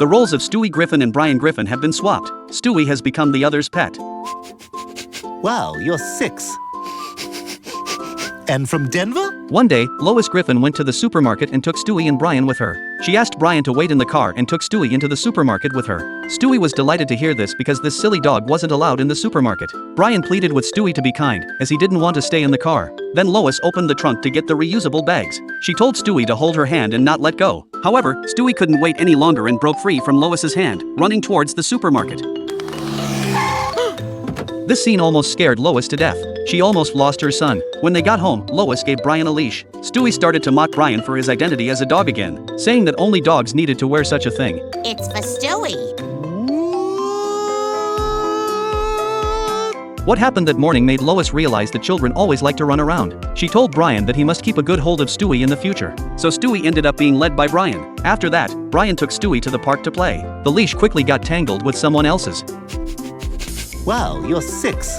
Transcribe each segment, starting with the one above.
The roles of Stewie Griffin and Brian Griffin have been swapped. Stewie has become the other's pet. Wow, you're 6. And from Denver? One day, Lois Griffin went to the supermarket and took Stewie and Brian with her. She asked Brian to wait in the car and took Stewie into the supermarket with her. Stewie was delighted to hear this because this silly dog wasn't allowed in the supermarket. Brian pleaded with Stewie to be kind, as he didn't want to stay in the car. Then Lois opened the trunk to get the reusable bags. She told Stewie to hold her hand and not let go. However, Stewie couldn't wait any longer and broke free from Lois's hand, running towards the supermarket. This scene almost scared Lois to death. She almost lost her son. When they got home, Lois gave Brian a leash. Stewie started to mock Brian for his identity as a dog again, saying that only dogs needed to wear such a thing. It's for Stewie. What happened that morning made Lois realize that children always like to run around. She told Brian that he must keep a good hold of Stewie in the future. So Stewie ended up being led by Brian. After that, Brian took Stewie to the park to play. The leash quickly got tangled with someone else's. Wow, you're 6.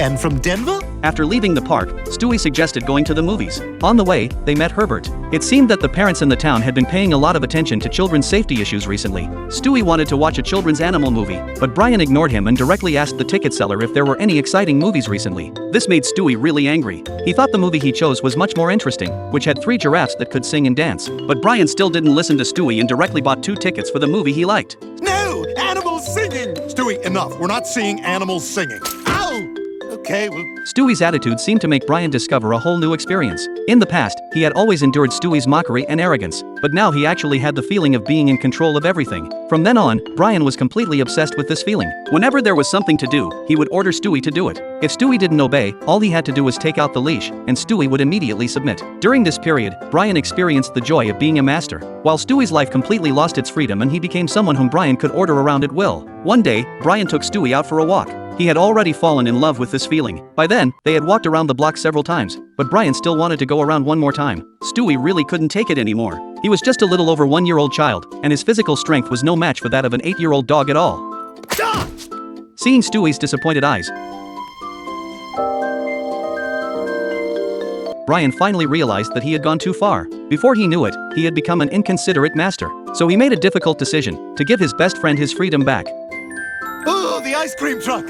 And from Denver? After leaving the park, Stewie suggested going to the movies. On the way, they met Herbert. It seemed that the parents in the town had been paying a lot of attention to children's safety issues recently. Stewie wanted to watch a children's animal movie, but Brian ignored him and directly asked the ticket seller if there were any exciting movies recently. This made Stewie really angry. He thought the movie he chose was much more interesting, which had 3 giraffes that could sing and dance. But Brian still didn't listen to Stewie and directly bought 2 tickets for the movie he liked. No! Animals singing! Stewie, enough. We're not seeing animals singing. Ow! Okay, well... Stewie's attitude seemed to make Brian discover a whole new experience. In the past, he had always endured Stewie's mockery and arrogance, but now he actually had the feeling of being in control of everything. From then on, Brian was completely obsessed with this feeling. Whenever there was something to do, he would order Stewie to do it. If Stewie didn't obey, all he had to do was take out the leash, and Stewie would immediately submit. During this period, Brian experienced the joy of being a master, while Stewie's life completely lost its freedom and he became someone whom Brian could order around at will. One day, Brian took Stewie out for a walk. He had already fallen in love with this feeling. By then, they had walked around the block several times, but Brian still wanted to go around one more time. Stewie really couldn't take it anymore. He was just a little over 1-year-old child, and his physical strength was no match for that of an 8-year-old dog at all. Seeing Stewie's disappointed eyes, Brian finally realized that he had gone too far. Before he knew it, he had become an inconsiderate master. So he made a difficult decision, to give his best friend his freedom back. Oh, the ice cream truck!